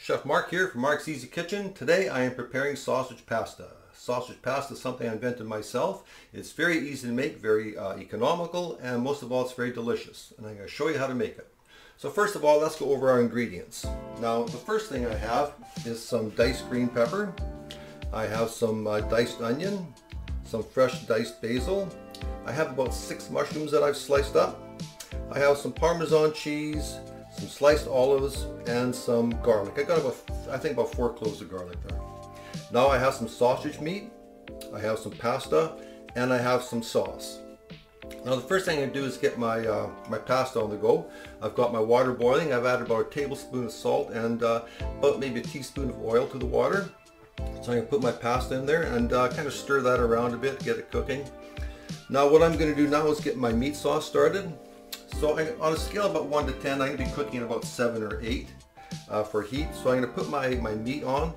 Chef Mark here from Mark's Easy Kitchen. Today I am preparing sausage pasta. Sausage pasta is something I invented myself. It's very easy to make, very economical, and most of all it's very delicious. And I'm going to show you how to make it. So first of all, let's go over our ingredients. Now the first thing I have is some diced green pepper. I have some diced onion, some fresh diced basil. I have about 6 mushrooms that I've sliced up. I have some Parmesan cheese, some sliced olives, and some garlic. I got about 4 cloves of garlic there. Now I have some sausage meat, I have some pasta, and I have some sauce. Now the first thing I do is get my pasta on the go. I've got my water boiling. I've added about a tablespoon of salt and about maybe a teaspoon of oil to the water. So I'm going to put my pasta in there and kind of stir that around a bit, get it cooking. Now what I'm going to do now is get my meat sauce started. So on a scale of about 1 to 10, I'm going to be cooking at about 7 or 8 for heat. So I'm going to put my meat on.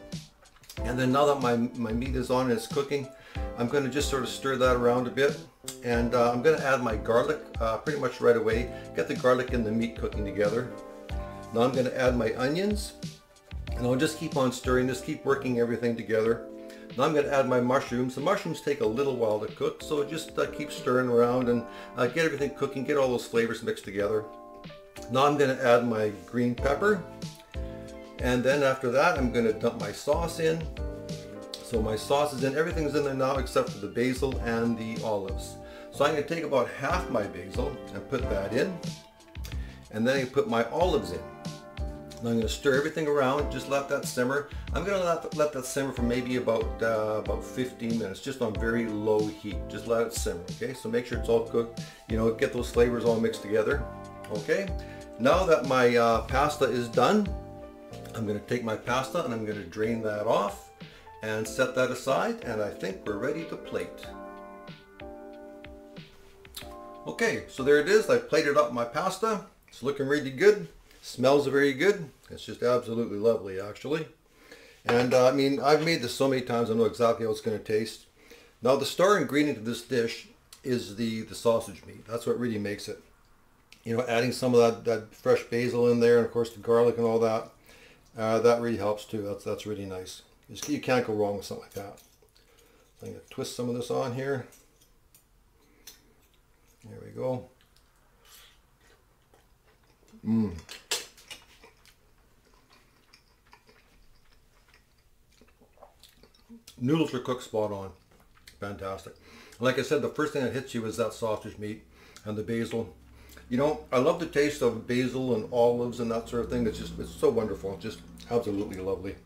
And then now that my meat is on and it's cooking, I'm going to just sort of stir that around a bit. And I'm going to add my garlic pretty much right away. Get the garlic and the meat cooking together. Now I'm going to add my onions. And I'll just keep on stirring this, keep working everything together. Now I'm going to add my mushrooms. The mushrooms take a little while to cook, so just keep stirring around and get everything cooking, get all those flavors mixed together. Now I'm going to add my green pepper. And then after that, I'm going to dump my sauce in. So my sauce is in, everything's in there now except for the basil and the olives. So I'm going to take about half my basil and put that in. And then I put my olives in. Now I'm going to stir everything around, just let that simmer. I'm going to let that simmer for maybe about 15 minutes, just on very low heat. Just let it simmer, okay? So make sure it's all cooked, get those flavors all mixed together, okay? Now that my pasta is done, I'm going to take my pasta and I'm going to drain that off and set that aside, and I think we're ready to plate. Okay, so there it is. I plated up my pasta. It's looking really good. Smells very good. It's just absolutely lovely, actually. And I mean, I've made this so many times, I know exactly how it's going to taste. Now the star ingredient of this dish is the sausage meat. That's what really makes it. Adding some of that fresh basil in there, and of course the garlic and all that. That really helps too. That's really nice. You can't go wrong with something like that. So I'm going to twist some of this on here. There we go. Mmm. Noodles are cooked spot on. Fantastic. Like I said, the first thing that hits you is that sausage meat and the basil. I love the taste of basil and olives and that sort of thing. It's so wonderful. It's just absolutely lovely.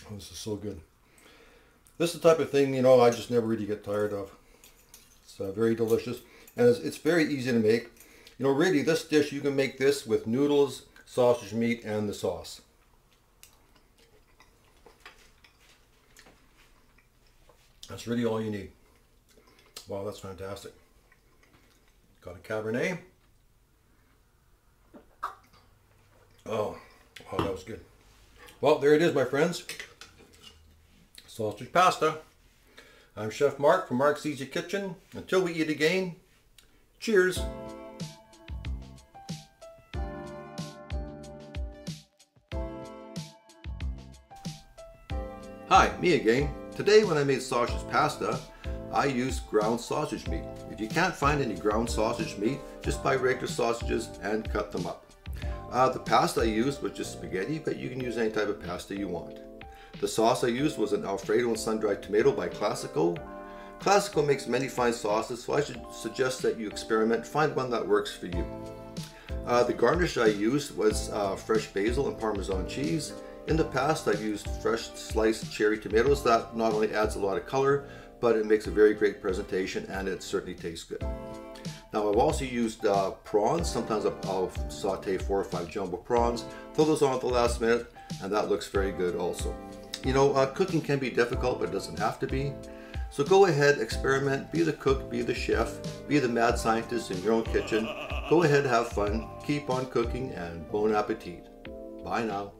Oh, this is so good. This is the type of thing, I just never really get tired of. It's very delicious. And it's very easy to make. Really this dish, you can make this with noodles, sausage meat, and the sauce. That's really all you need. Wow, that's fantastic. Got a Cabernet. Oh, wow, that was good. Well, there it is, my friends. Sausage pasta. I'm Chef Mark from Mark's Easy Kitchen. Until we eat again, cheers. Hi, me again. Today when I made sausage pasta, I used ground sausage meat. If you can't find any ground sausage meat, just buy regular sausages and cut them up. The pasta I used was just spaghetti, but you can use any type of pasta you want. The sauce I used was an Alfredo and sun-dried tomato by Classico. Classico makes many fine sauces, so I should suggest that you experiment, find one that works for you. The garnish I used was fresh basil and Parmesan cheese. In the past, I've used fresh sliced cherry tomatoes. That not only adds a lot of color, but it makes a very great presentation and it certainly tastes good. Now I've also used prawns. Sometimes I'll saute 4 or 5 jumbo prawns, throw those on at the last minute, and that looks very good also. Cooking can be difficult, but it doesn't have to be. So go ahead, experiment, be the cook, be the chef, be the mad scientist in your own kitchen. Go ahead, have fun, keep on cooking, and bon appetit. Bye now.